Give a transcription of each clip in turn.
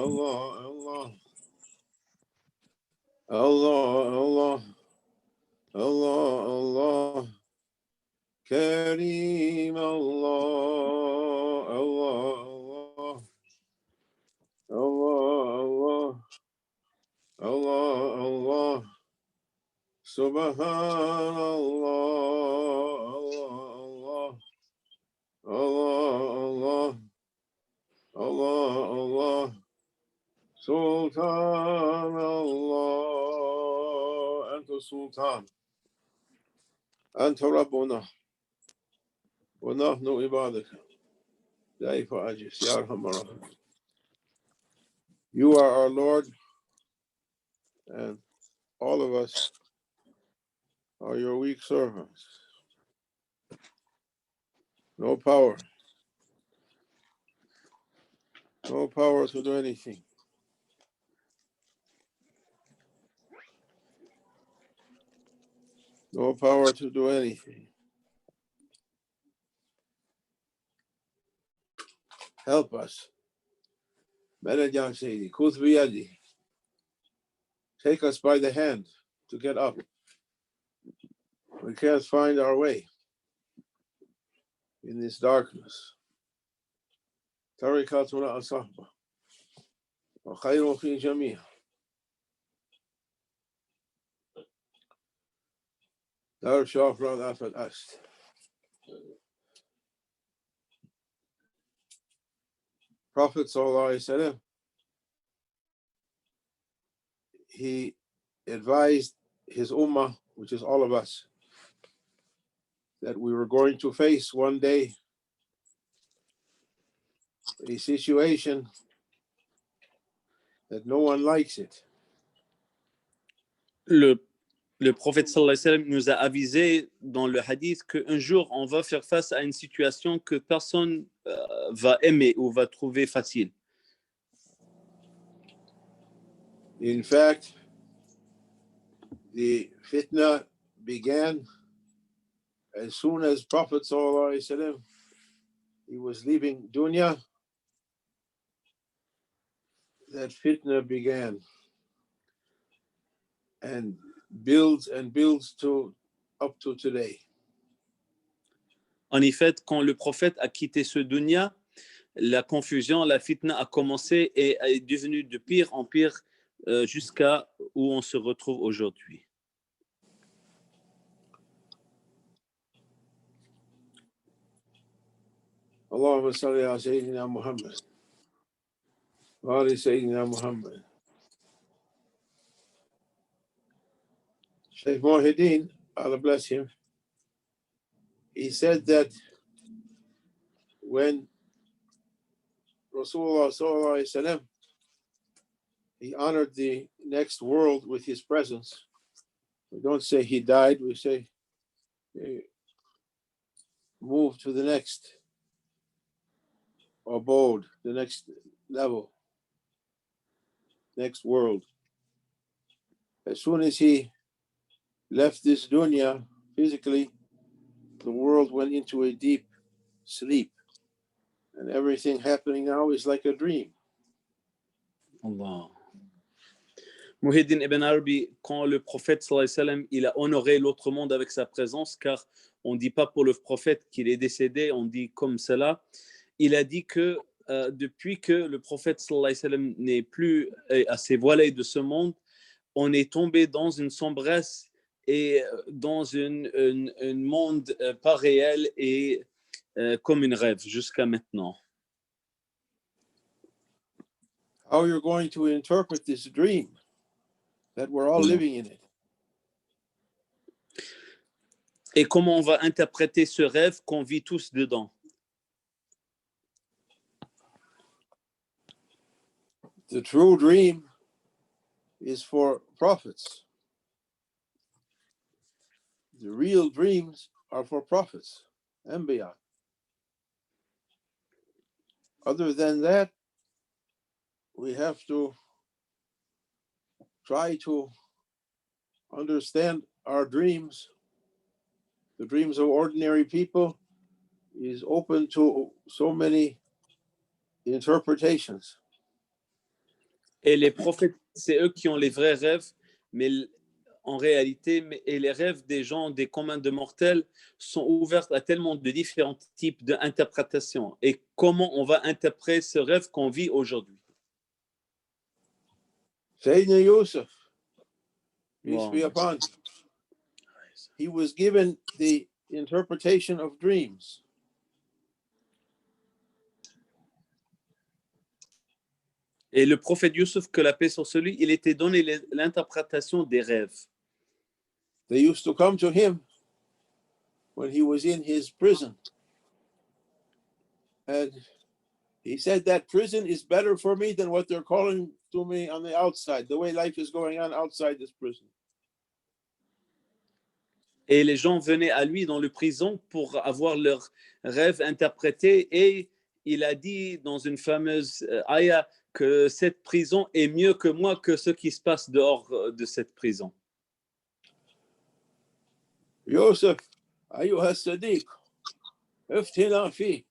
Allah, Allah, Allah, Allah, Allah, Kareem, Allah, Allah, Allah, Allah, Allah, Allah, Subhanallah, Allah, Allah, Allah, Allah, Allah, Sultan Allah, Anta Sultan, Anta Rabbuna, wa nahnu ibadaka, Daifa Ajis, Ya Arhamar Rahimin. You are our Lord, and all of us are your weak servants. No power to do anything. No power to do anything. Help us. Manajan Sayyidi, Khudh biyadi. Take us by the hand to get up. We can't find our way in this darkness. Tarikatuna asahba. Wa khayru fi jami'a. Dar shafra afat ast. Prophet Sallallahu Alaihi Wasallam, he advised his ummah, which is all of us, that we were going to face one day a situation that no one likes it. Le prophète sallallahu alayhi wa sallam nous a avisé dans le hadith qu'un jour on va faire face à une situation que personne va aimer ou va trouver facile. In fact, the fitna began as soon as Prophet sallallahu alaihi wasallam, he was leaving dunya. That fitna began and builds to up to today. En effet, quand le prophète a quitté ce dunya, la confusion, la fitna a commencé et est devenue de pire en pire jusqu'à où on se retrouve aujourd'hui. Allahumma salli ala Sayyidina Muhammad wa ali Sayyidina Muhammad. Shaykh Muhyiddin, Allah bless him, he said that when Rasulullah sallallahu alaihi wasallam, he honored the next world with his presence. We don't say he died, we say he moved to the next abode, the next level, next world. As soon as he left this dunya physically, the world went into a deep sleep, and everything happening now is like a dream. Allah. Muhyiddin Ibn Arabi, quand le prophète sallallahu alayhi wa sallam, il a honoré l'autre monde avec sa présence, car on ne dit pas pour le prophète qu'il est décédé, on dit comme cela. Il a dit que depuis que le prophète sallallahu alayhi wa sallam n'est plus à ses voilées de ce monde, on est tombé dans une sombresse et dans un monde pas réel et comme un rêve jusqu'à maintenant. How you're going to interpret this dream that we're all living in it? Et comment on va interpréter ce rêve qu'on vit tous dedans? The true dream is for prophets. The real dreams are for prophets, Anbiya. Other than that, we have to try to understand our dreams. The dreams of ordinary people is open to so many interpretations. Et les prophètes, c'est eux qui ont les vrais rêves, mais en réalité, et les rêves des gens, des communs de mortels, sont ouverts à tellement de différents types d'interprétations. Et comment on va interpréter ce rêve qu'on vit aujourd'hui? Sayyidina Yusuf, peace Wow. be upon him, he was given the interpretation of dreams. Et le prophète Yusuf, que la paix soit lui, il était donné l'interprétation des rêves. They used to come to him when he was in his prison. And he said that prison is better for me than what they're calling to me on the outside, the way life is going on outside this prison. Et les gens venaient à lui dans le prison pour avoir leurs rêves interprétés. Et il a dit dans une fameuse ayah que cette prison est mieux que moi, que ce qui se passe dehors de cette prison. Yusuf, أيها الصديق, افتنا فيه.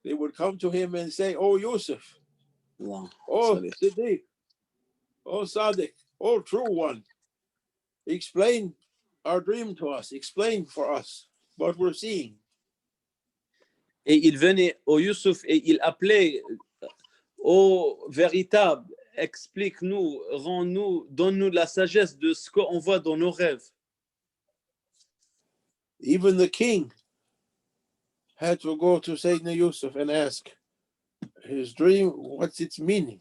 They would come to him and say, "Oh Yusuf, Wow. oh Siddiq, oh Sadiq, oh true one, explain our dream to us, explain for us what we're seeing." Et il venait au Youssouf et il appelait au véritable, explique-nous, rends-nous, donne-nous la sagesse de ce qu'on voit dans nos rêves. Even the king had to go to Sayyidina Yusuf and ask his dream, what's its meaning?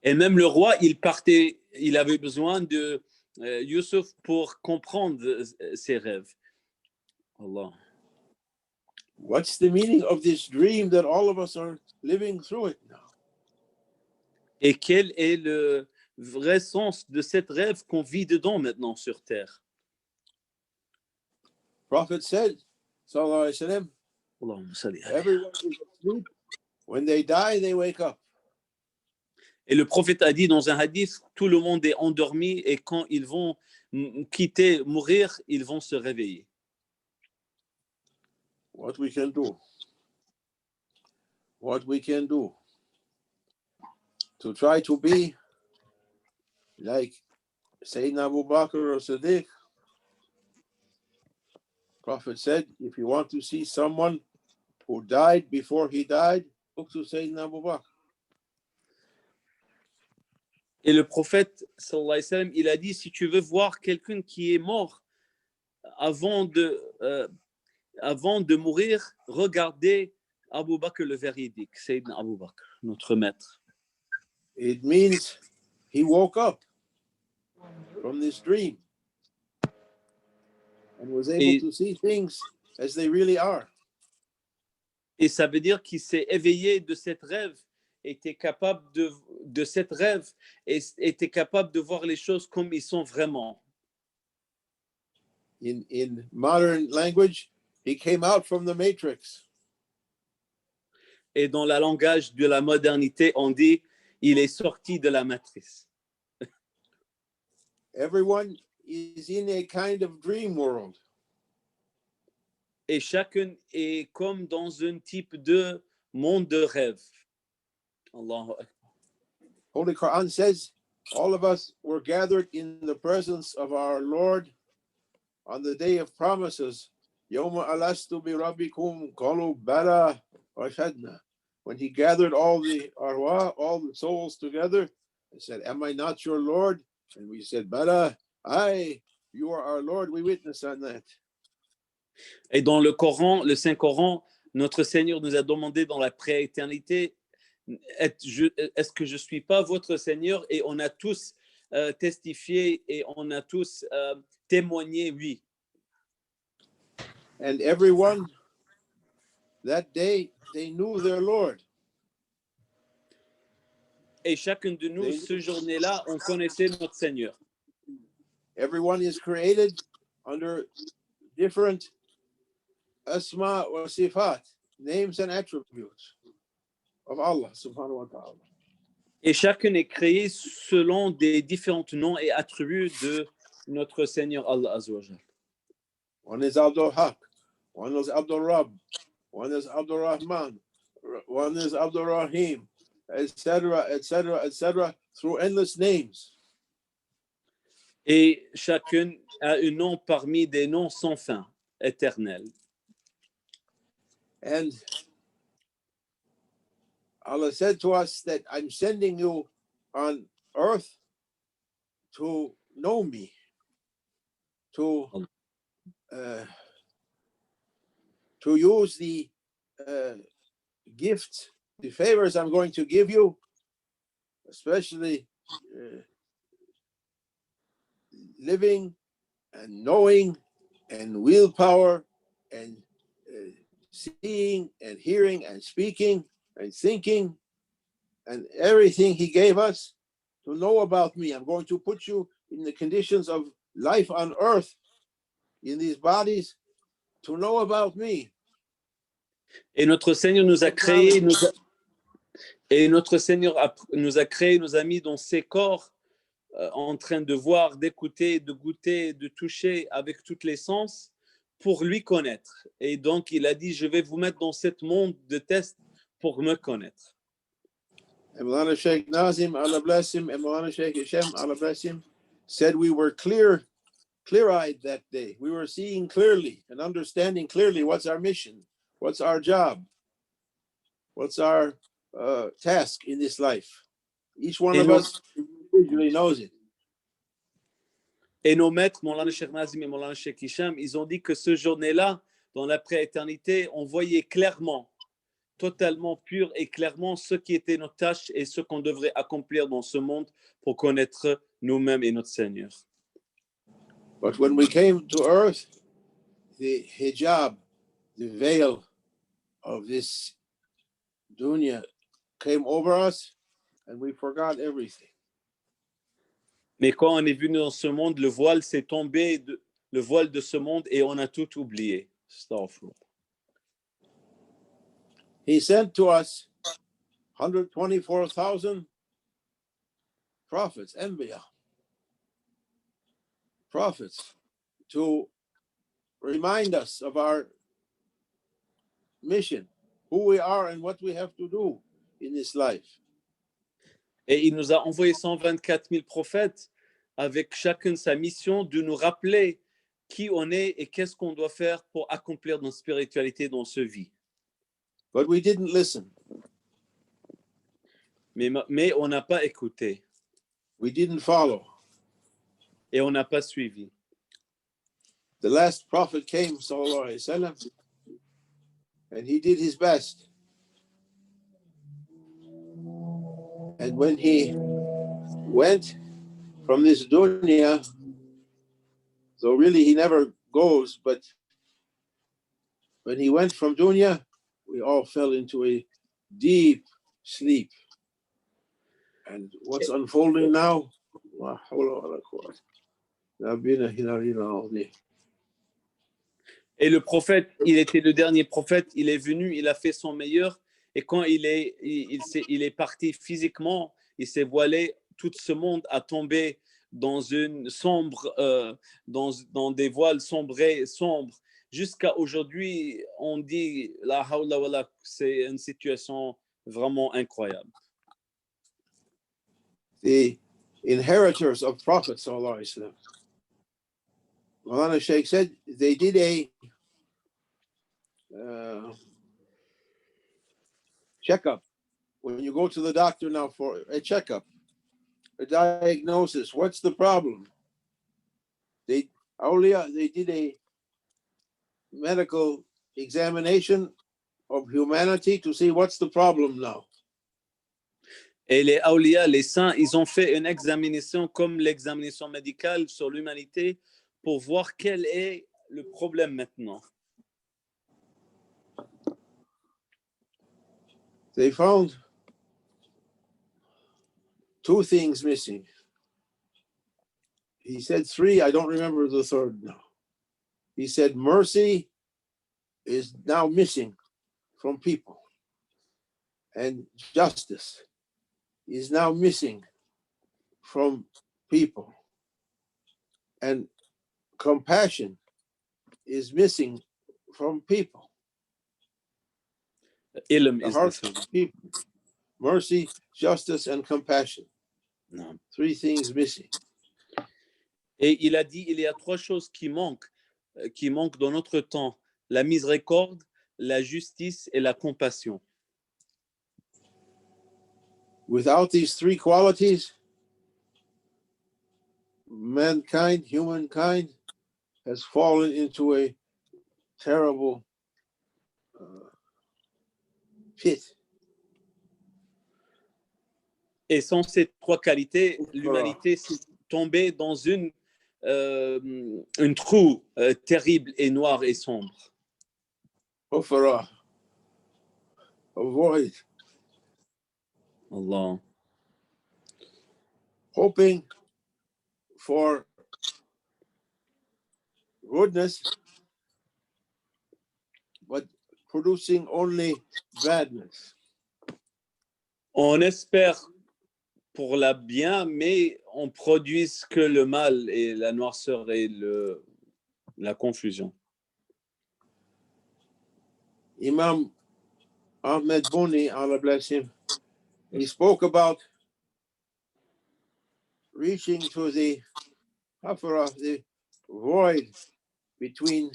Et même le roi, il partait, il avait besoin de Youssouf pour comprendre ses rêves. Allah. What's the meaning of this dream that all of us are living through it now? Et quel est le vrai sens de cette rêve qu'on vit dedans maintenant sur terre? Prophet said, Sallallahu Alaihi Wasallam, everyone is asleep. When they die, they wake up. Et le prophète a dit dans un hadith, tout le monde est endormi et quand ils vont quitter, mourir, ils vont se réveiller. What we can do to try to be like Sayyidina Abu Bakr or Siddiq. Prophet said, if you want to see someone who died before he died, look to Sayyidina Abu Bakr. Et le prophète, sallallahu alayhi wa sallam, il a dit, si tu veux voir quelqu'un qui est mort avant de mourir, regardez Abu Bakr le véridique, Sayyidina Abu Bakr, notre maître. It means he woke up from this dream and was able to see things as they really are. Et ça veut dire qu'il s'est éveillé de cette rêve, était capable de cette rêve et était capable de voir les choses comme ils sont vraiment. In modern language, he came out from the matrix. Et dans le langage de la modernité, on dit il est sorti de la matrice. Everyone is in a kind of dream world. Et chacun est comme dans un type de monde de rêve. Allahu Akbar. Holy Quran says, all of us were gathered in the presence of our Lord on the day of promises. Yawma alastu bi rabbikum qalu bala wa shadna. When he gathered all the arwah, all the souls together, he said, am I not your Lord? And we said, bala, aye, you are our Lord. We witness on that. Et dans le Coran, le Saint-Coran, notre Seigneur nous a demandé dans la prééternité, est-ce que je ne suis pas votre Seigneur? Et on a tous testifié et on a tous témoigné, oui. And everyone, that day, they knew their Lord. Et chacun de nous, ce journée-là, on connaissait notre Seigneur. Everyone is created under different asma wa sifat, names and attributes of Allah subhanahu wa ta'ala. Et chacun est créé selon des différents noms et attributs de notre Seigneur Allah Azza wa Jal. One is Abdul Haq, one is Abdul Rabb, one is Abdul Rahman, one is Abdul Rahim, etc., etc., etc., through endless names. Et chacune a un nom parmi des noms sans fin, éternels. And Allah said to us that I'm sending you on earth to know me, to use the gifts, the favors I'm going to give you, especially living and knowing and willpower and seeing and hearing and speaking and thinking and everything he gave us to know about me. I'm going to put you in the conditions of life on earth in these bodies to know about me. Et notre Seigneur nous a créés, nous a créé, nous a mis dans ces corps en train de voir, d'écouter, de goûter, de toucher avec tous les sens pour lui connaître. Et donc, il a dit, je vais vous mettre dans ce monde de test pour me connaître. And Maulana Sheikh Nazim, Allah bless him, and Maulana Sheikh Hashem, Allah bless him, said we were clear-eyed that day. We were seeing clearly and understanding clearly what's our mission, what's our job, what's our task in this life. Each one of us individually knows it. Et nos maîtres, Maulana Sheikh Nazim et Maulana Sheikh Hisham, ils ont dit que ce journée-là, dans l'après-éternité, on voyait clairement, totalement pur et clairement ce qui était notre tâche et ce qu'on devrait accomplir dans ce monde pour connaître nous-mêmes et notre Seigneur. But when we came to earth, the hijab, the veil of this dunya came over us and we forgot everything. Mais quand on est venu dans ce monde, le voile s'est tombé, le voile de ce monde, et on a tout oublié. Astaghfirullah. He sent to us 124,000 prophets, Anbiya, prophets, to remind us of our mission, who we are and what we have to do in this life. Et il nous a envoyé 124 000 prophètes avec chacun sa mission de nous rappeler qui on est et qu'est-ce qu'on doit faire pour accomplir notre spiritualité dans ce vie. But we didn't listen. Mais on n'a pas écouté. We didn't follow. Et on n'a pas suivi. The last prophet came, sallallahu alaihi wasallam, and he did his best. And when he went from this dunya, so really he never goes, but when he went from dunya, we all fell into a deep sleep. And what's unfolding now? Et le prophète, il était le dernier prophète, il est venu, il a fait son meilleur, et quand il est parti physiquement, il s'est voilé, tout ce monde a tombé dans une sombre, dans des voiles sombres, jusqu'à aujourd'hui, on dit la hawla wala, c'est une situation vraiment incroyable. The inheritors of prophets, sallallahu alaihi wasallam, Maulana Sheikh said they did a checkup. When you go to the doctor now for a checkup, a diagnosis, what's the problem? They did a medical examination of humanity to see what's the problem now. Et les awliya, les saints, ils ont fait une examination comme l'examination médicale sur l'humanité pour voir quel est le problème maintenant. They found two things missing. He said three, I don't remember the third now. He said mercy is now missing from people, and justice is now missing from people, and compassion is missing from people. Ilm The is the hearts third. of people. Mercy, justice, and compassion. Non. 3 things missing. Et il a dit, il y a 3 choses qui manquent dans notre temps: la miséricorde, la justice et la compassion. Without these 3 qualities, humankind, has fallen into a terrible pit. Et sans ces 3 qualités, l'humanité s'est tombée dans une trou terrible et noir et sombre. Hufara, avoid. Allah. Hoping for goodness, but producing only badness. On espère pour la bien, mais on produit que le mal et la noirceur et la confusion. Imam Ahmed Boni, Allah bless him, he spoke about reaching to the hafara, the void between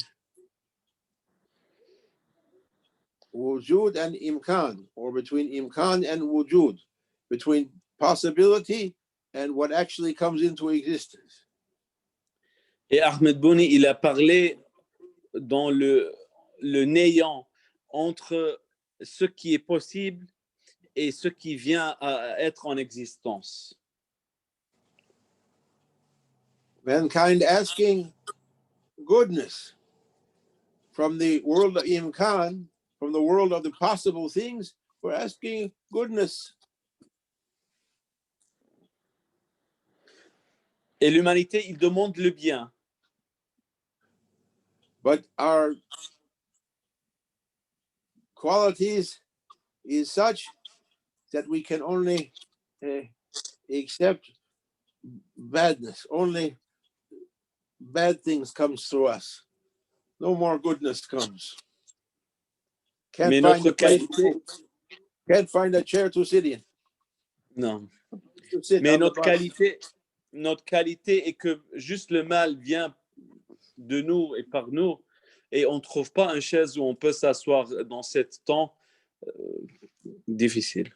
wujud and imkan, or between imkan and wujud, between possibility and what actually comes into existence. Et Ahmed Bouni, il a parlé dans le néant entre ce qui est possible et ce qui vient à être en existence. Mankind asking goodness from the world of imkan, from the world of the possible things, we're asking goodness. Et l'humanité, il demande le bien. But our qualities is such that we can only accept badness. Only bad things comes through us. No more goodness comes. Mais notre qualité, Can't find a chair to sit in. non. To sit Mais on the notre qualité est que juste le mal vient de nous et par nous, et on ne trouve pas une chaise où on peut s'asseoir dans ce temps difficile.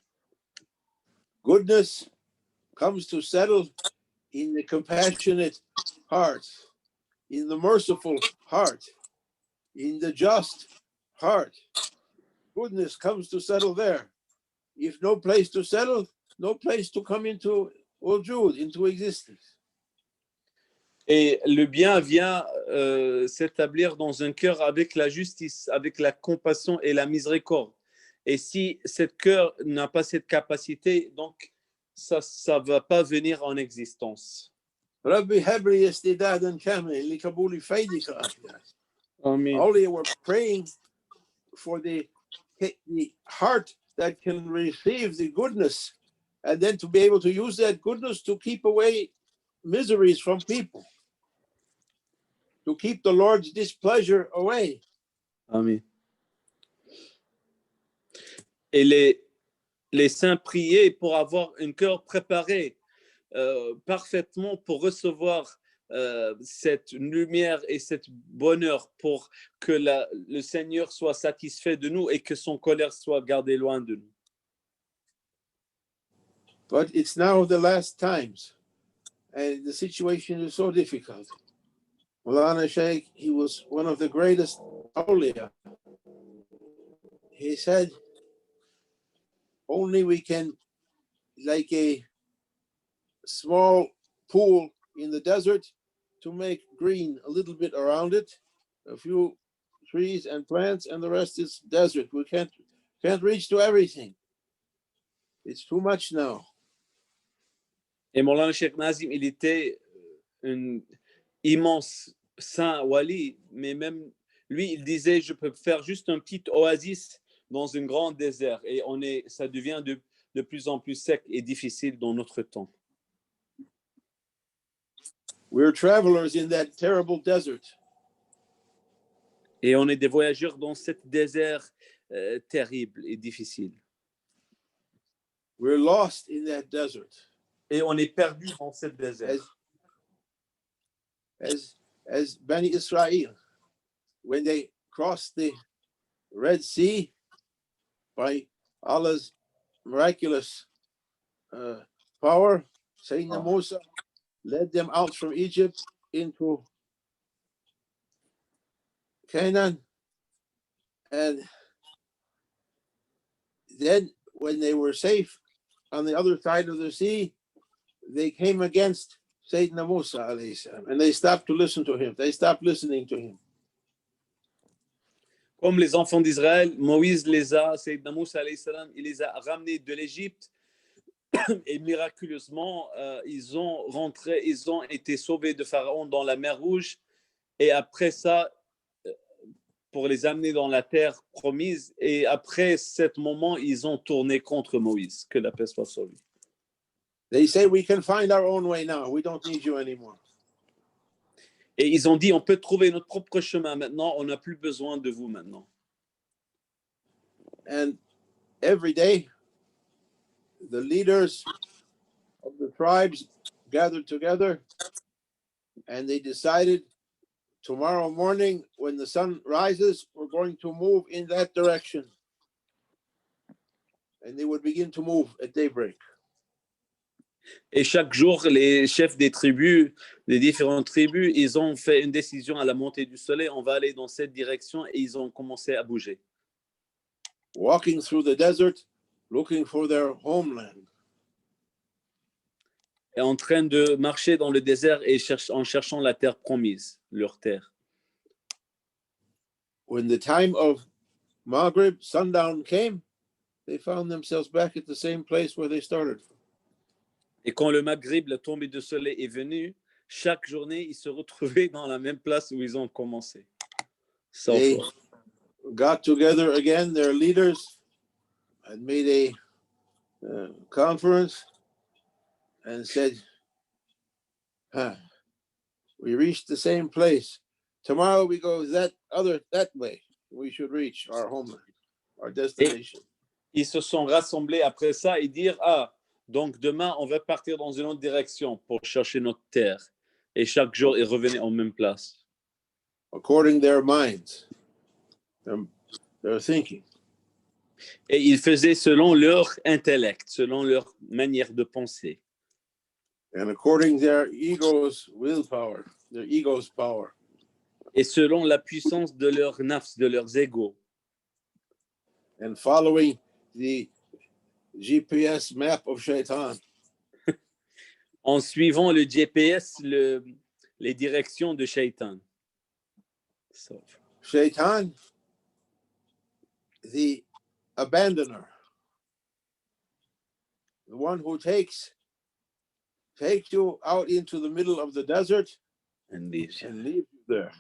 Goodness comes to settle in the compassionate heart, in the merciful heart, in the just heart. Goodness comes to settle there. If no place to settle, no place to come into wujud, into existence. Et le bien vient s'établir dans un cœur avec la justice, avec la compassion et la miséricorde. Et si cet cœur n'a pas cette capacité, donc ça ne va pas venir en existence. Rabbi Habri istidadan kamil likabuli faydika akhdas. Amen. Only we're praying for the heart that can receive the goodness, and then to be able to use that goodness to keep away miseries from people, to keep the Lord's displeasure away. Amen. Et les saints priaient pour avoir un cœur préparé parfaitement pour recevoir cette lumière et cette bonheur, pour que le Seigneur soit satisfait de nous et que son colère soit gardée loin de nous. But it's now the last times, and the situation is so difficult. Maulana Sheikh, he was one of the greatest awliya. He said, only we can, like a small pool in the desert, to make green a little bit around it, a few trees and plants, and the rest is desert. We can't reach to everything. It's too much now. Et Maulana Cheikh Nazim, il était un immense saint wali, mais même lui, il disait, je peux faire juste un petit oasis dans un grand désert, et ça devient de plus en plus sec et difficile dans notre temps. We're travelers in that terrible desert. Et on est des voyageurs dans ce désert terrible et difficile. We're lost in that desert. Et on est perdu dans cette désert. As Bani Israel, when they crossed the Red Sea by Allah's miraculous power, Sayyidina Musa led them out from Egypt into Canaan. And then when they were safe on the other side of the sea, they came against Sayyidina Musa alayhi salam, and they stopped to listen to him. They stopped listening to him. Comme les enfants d'Israël, Moïse Sayyidina Moussa alayhi salam, il les a ramenés de l'Égypte et miraculeusement, ils ont été sauvés de Pharaon dans la mer Rouge et après ça, pour les amener dans la terre promise. Et après ce moment, ils ont tourné contre Moïse. Que la paix soit sur lui. They say we can find our own way now. We don't need you anymore. Et ils ont dit, on peut trouver notre propre chemin maintenant. On n'a plus besoin de vous maintenant. And every day, the leaders of the tribes gathered together and they decided tomorrow morning when the sun rises, we're going to move in that direction. And they would begin to move at daybreak. Et chaque jour, les chefs des tribus, des différentes tribus, ils ont fait une décision à la montée du soleil. On va aller dans cette direction et ils ont commencé à bouger. Walking through the desert, looking for their homeland. Et en train de marcher dans le désert et en cherchant la terre promise, leur terre. When the time of Maghrib, sundown came, they found themselves back at the same place where they started. Et quand le Maghrib, la tombée du soleil est venue, chaque journée, ils se retrouvaient dans la même place où ils ont commencé. They got together again, their leaders had made a conference and said, we reached the same place. Tomorrow we go that way. We should reach our homeland, our destination. Et ils se sont rassemblés après ça et dire, donc demain, on va partir dans une autre direction pour chercher notre terre. Et chaque jour, ils revenaient en même place. According to their minds, their thinking. Et ils faisaient selon leur intellect, selon leur manière de penser. And according to their ego's willpower, their ego's power. Et selon la puissance de leur nafs, de leurs égos. And following the GPS map of Shaitan. En suivant le GPS, les directions de Shaitan. Shaitan, the abandoner, the one who takes you out into the middle of the desert and leaves you there.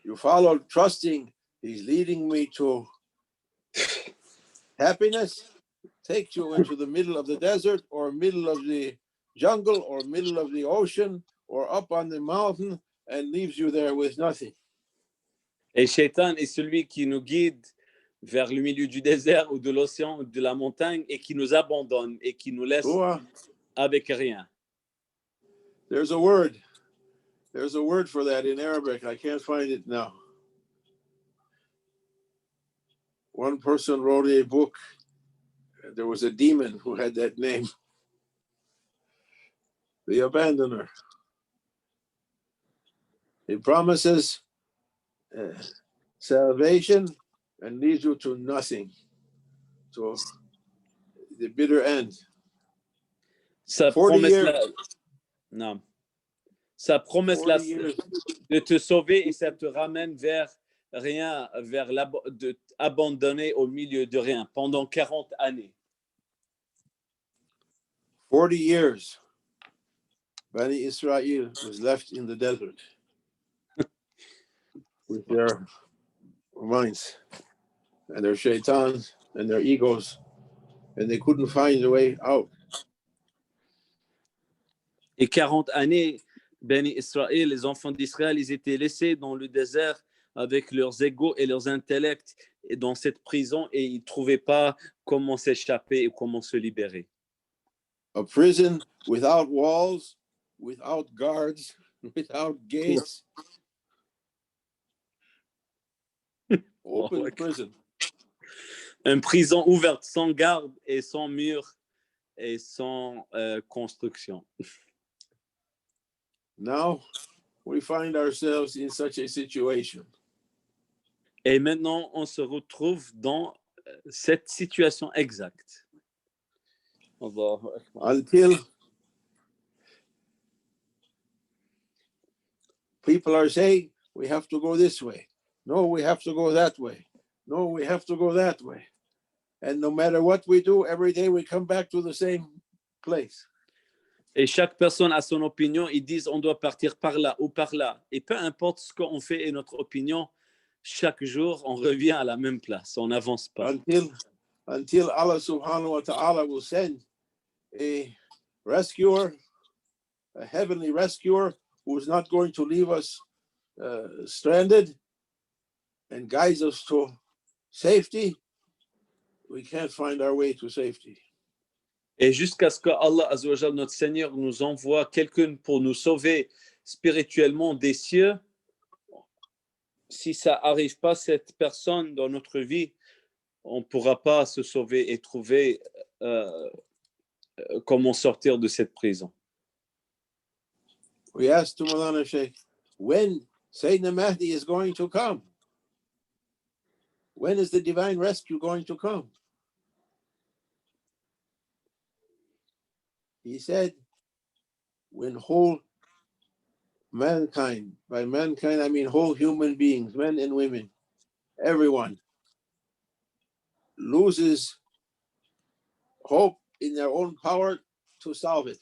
You follow, trusting, he's leading me to happiness, takes you into the middle of the desert or middle of the jungle or middle of the ocean or up on the mountain and leaves you there with nothing. Et Shaitan est celui qui nous guide vers le milieu du désert ou de l'océan ou de la montagne et qui nous abandonne et qui nous laisse avec rien. There's a word for that in Arabic. I can't find it now. One person wrote a book. There was a demon who had that name. The abandoner. He promises salvation and leads you to nothing, to the bitter end. Sa promesse de te sauver et ça te ramène vers rien, vers abandonné au milieu de rien pendant 40 années. 40 years, Bani Israel was left in the desert with their minds and their shaitans and their egos, and they couldn't find a way out. Et 40 années, Bani Israël, les enfants d'Israël, ils étaient laissés dans le désert avec leurs égos et leurs intellects dans cette prison et ils ne trouvaient pas comment s'échapper ou comment se libérer. A prison without walls, without guards, without gates. Open prison. Une prison ouverte sans garde et sans mur et sans construction. Now we find ourselves in such a situation. Et maintenant, on se retrouve dans cette situation exacte. Until people are saying, we have to go this way. No, we have to go that way. No, we have to go that way. And no matter what we do, every day we come back to the same place. Et chaque personne a son opinion. Ils disent on doit partir par là ou par là. Et peu importe ce qu'on fait et notre opinion, chaque jour, on revient à la même place. On n'avance pas. Until Allah subhanahu wa ta'ala will send a rescuer, a heavenly rescuer, who is not going to leave us stranded and guides us to safety. We can't find our way to safety. Et jusqu'à ce que Allah Azza wa Jal, notre Seigneur, nous envoie quelqu'un pour nous sauver spirituellement des cieux, si ça n'arrive pas cette personne dans notre vie, on ne pourra pas se sauver et trouver comment sortir de cette prison. We asked to Maulana Sheikh, when Sayyidina Mahdi is going to come? When is the divine rescue going to come? He said, when whole mankind, by mankind I mean whole human beings, men and women, everyone loses hope in their own power to solve it.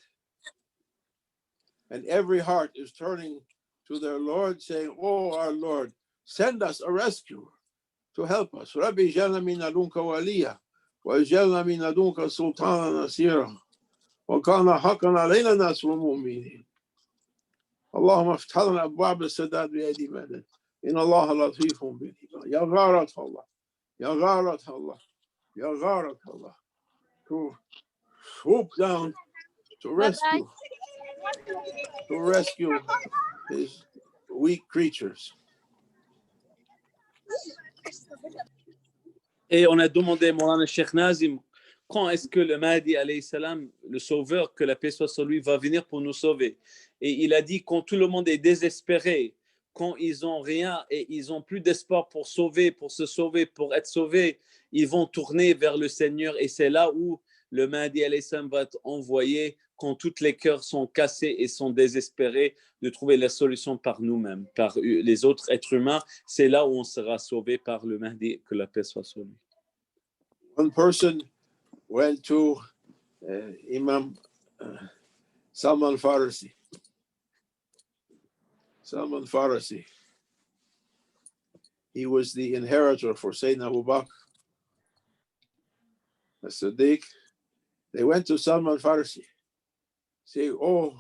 And every heart is turning to their Lord saying, oh, our Lord, send us a rescuer to help us. Rabbi jalna min ladunka waliya, wa jalna min ladunka sultana nasira, wa kana haqqan alayna nasrul mu'minin. Allahumma aftah lana abwab as-sadad bi aydi madad. Inna Allah latifun bil ibad. Ya gharat Allah, ya gharat Allah, ya gharat Allah. To swoop down to rescue his weak creatures. Et on a demandé à Maulana Cheikh Nazim, quand est-ce que le Mahdi, alayhi salam, le sauveur, que la paix soit sur lui, va venir pour nous sauver? Et il a dit, quand tout le monde est désespéré, quand ils n'ont rien et ils n'ont plus d'espoir pour sauver, pour se sauver, pour être sauvés, ils vont tourner vers le Seigneur et c'est là où le Mahdi alayhi salam va être envoyé quand tous les cœurs sont cassés et sont désespérés de trouver la solution par nous-mêmes, par les autres êtres humains. C'est là où on sera sauvé par le Mahdi, que la paix soit sur lui. One person went to Imam Salman Farsi. Salman Farsi. He was the inheritor for Sayyidina Abu Bakr as-Siddiq. They went to Salman Farsi. Say, oh,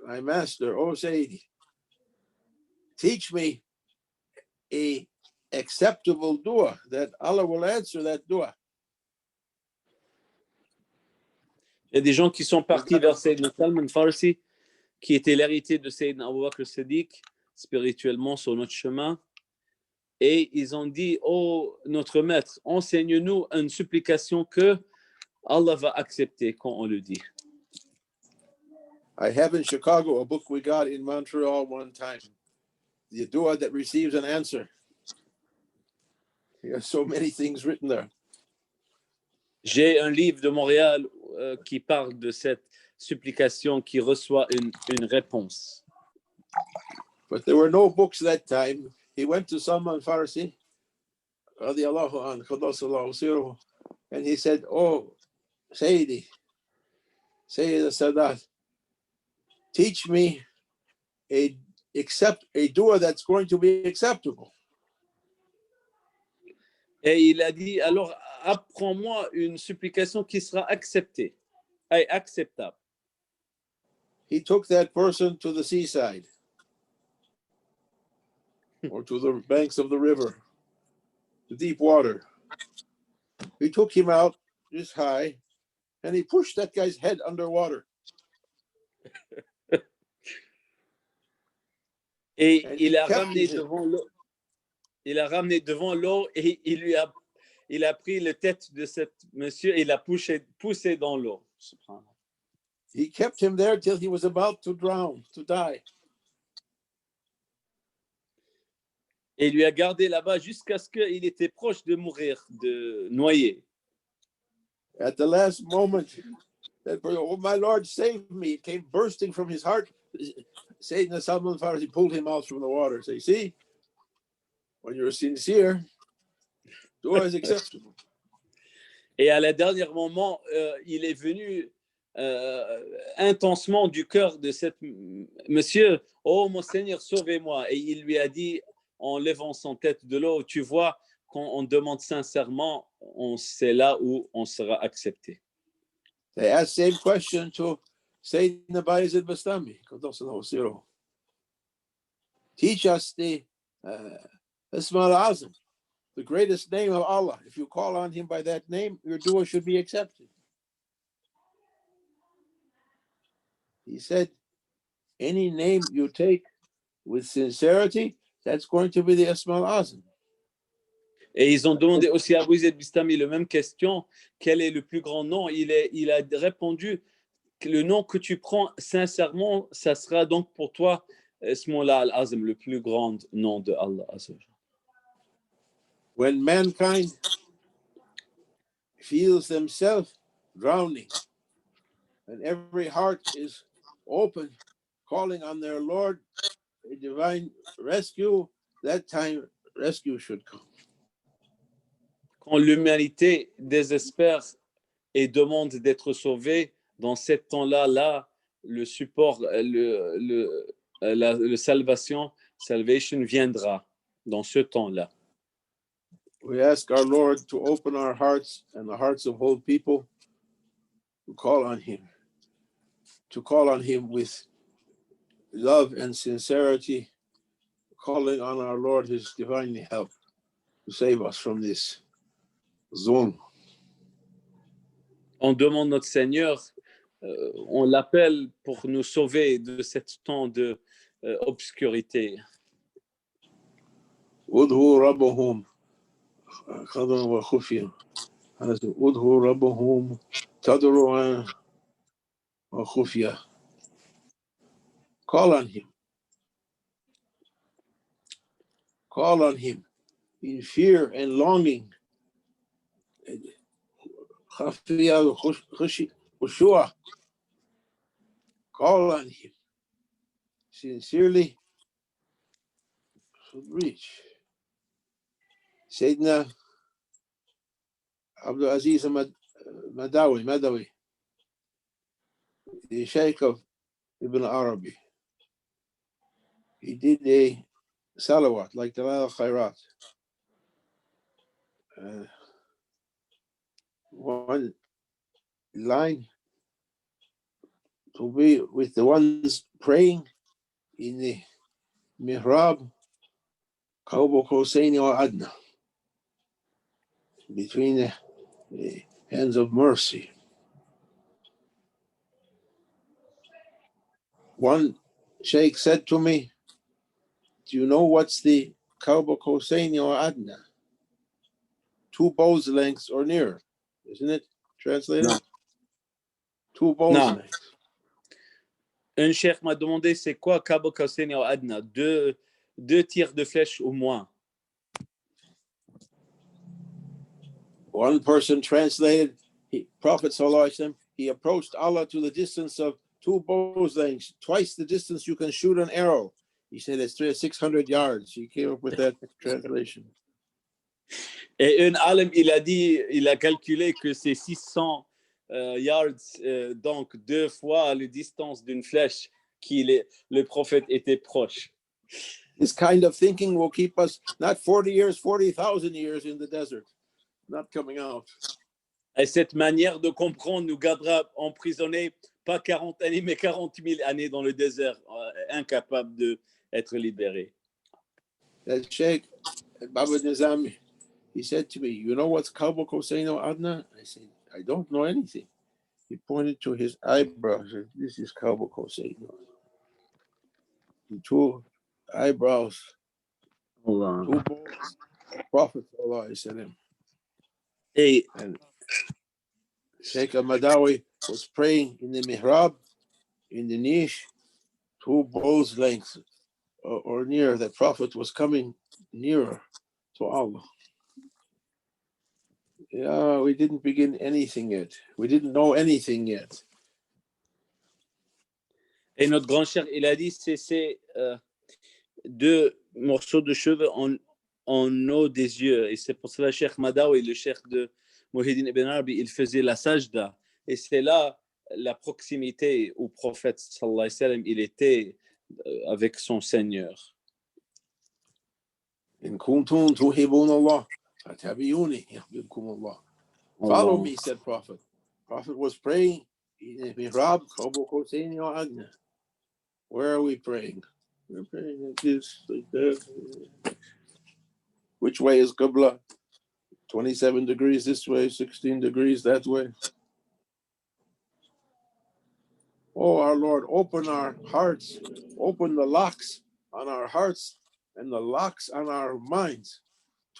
my master, oh Sayyidi, teach me a acceptable dua that Allah will answer that dua. Il y a des gens qui sont partis vers Sayyidina Salman Farsi, qui était l'héritier de Sayyidina Abu Bakr as-Siddiq, spirituellement sur notre chemin. Et ils ont dit, oh, notre maître, enseigne-nous une supplication que Allah va accepter quand on le dit. I have in Chicago a book we got in Montreal one time, the dua that receives an answer. There's so many things written there. J'ai un livre de Montréal qui parle de cette supplication qui reçoit une réponse. But there were no books that time. He went to Salman Farsi, radiallahu anhu, qaddasallahu sirruhu, and he said, oh, Sayyidi, Sayyid al-Sadat, teach me a dua that's going to be acceptable. Et il a dit, alors apprends-moi une supplication qui sera acceptée, acceptable. He took that person to the seaside. or to the banks of the river, the deep water. He took him out this high and he pushed that guy's head underwater. Et And il he a kept ramené his- devant l'eau. Il a ramené devant l'eau et il a pris la tête de cet monsieur et l'a poussé dans l'eau. he kept him there till he was about to drown, to die. Et il lui a gardé là-bas jusqu'à ce qu'il était proche de mourir, de noyer. At the last moment, that, oh, my Lord, save me. It came bursting from his heart. Satan, Salman Farsi, pulled him out from the water. Say, see, when you're sincere, dua is acceptable. Et à la dernière moment, il est venu intensement du cœur de cet monsieur, oh mon Seigneur, sauvez-moi. Et il lui a dit, en levant son tête de l'eau, tu vois, quand on demande sincèrement, c'est là où on sera accepté. They asked the same question to Sayyidina Bayezid Bastami. Teach us the Isma al-Azam, the greatest name of Allah. If you call on him by that name, your dua should be accepted. He said, any name you take with sincerity, that's going to be the Isma al-Azam. Et ils ont demandé aussi à Abu Zayd Bistami la même question, quel est le plus grand nom? Il a répondu que le nom que tu prends sincèrement, ça sera donc pour toi Ismullah al-Azam, le plus grand nom de Allah. When mankind feels themselves drowning and every heart is open, calling on their Lord, a divine rescue, that time rescue should come. Quand l'humanité désespère et demande d'être sauvée, dans ce temps-là, le support, la salvation viendra dans ce temps-là. We ask our Lord to open our hearts and the hearts of whole people to call on him with love and sincerity, calling on our Lord, his divine help to save us from this zulm. On demande notre Seigneur, on l'appelle pour nous sauver de cet temps de obscurité. Udhu rabbahum khadran wa khufya. Udhu rabbahum tadru'an wa khufya. Call on him. Call on him in fear and longing. Khafiyah khushua. Call on him sincerely. Should reach. Sayyidina Abdul Aziz Madawi, the Shaykh of Ibn Arabi. He did a salawat like Dalal al-Khairat. One line to be with the ones praying in the mihrab, Qawb Hussein or Adna, between the hands of mercy. One sheikh said to me, do you know what's the Qawb Hussein or Adna? 2 bows lengths or nearer, isn't it? Translated? No. 2 bows No. lengths. Un cheikh m'a demandé c'est quoi Qawb Hussein ou Adna, deux tirs de flèche au moins. One person translated, Prophet Sallallahu Alaihi Wasallam, he approached Allah to the distance of 2 bows lengths, twice the distance you can shoot an arrow. He said it's 600 yards. He came up with that translation. Et un alim, il a calculé que c'est 600 yards, donc 2 fois la distance d'une flèche le prophète était proche. This kind of thinking will keep us not 40 years, 40,000 years in the desert, not coming out. Et cette manière de comprendre nous gardera emprisonnés, pas 40 années, mais 40 000 années dans le désert, incapables d'être libérés. that Sheikh Baba Nizami, he said to me, you know what's Kalba Koseino Adna? I said, I don't know anything. He pointed to his eyebrows and said, this is Kalba Koseino. The two eyebrows, Allah. two balls, Prophet ﷺ. Et And Sheikh Al-Madawi was praying in the mihrab, in the niche, 2 bowls length or near. The Prophet was coming nearer to Allah. Yeah, we didn't begin anything yet. We didn't know anything yet. Et notre grand cher, il a dit, c'est ces 2 morceaux de cheveux en haut des yeux. Et c'est pour cela, Cheikh Madawi, le cheikh de Muhyiddin Ibn Arabi, il faisait la sajda. Et c'est là la proximité au prophète, sallallahu alayhi wa sallam, il était avec son Seigneur. In kuntum tuhibun Allah, fatabiyuni yuhibbukum Allah. Follow me, said Prophet. Prophet was praying in the mihrab, where are we praying? We're praying like this, like that. Which way is Qibla? 27 degrees this way, 16 degrees that way. Oh, our Lord, open our hearts, open the locks on our hearts and the locks on our minds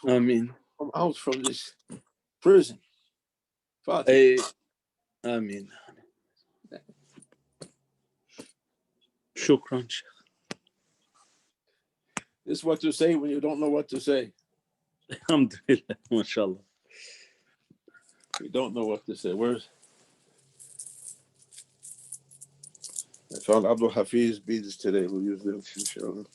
to Amen. come out from this prison. Fatih. Et Amen. Shukran. This is what to say when you don't know what to say. Alhamdulillah, mashallah. We don't know what to say. Where's I found Abdul Hafiz beads today. We'll use them inshallah.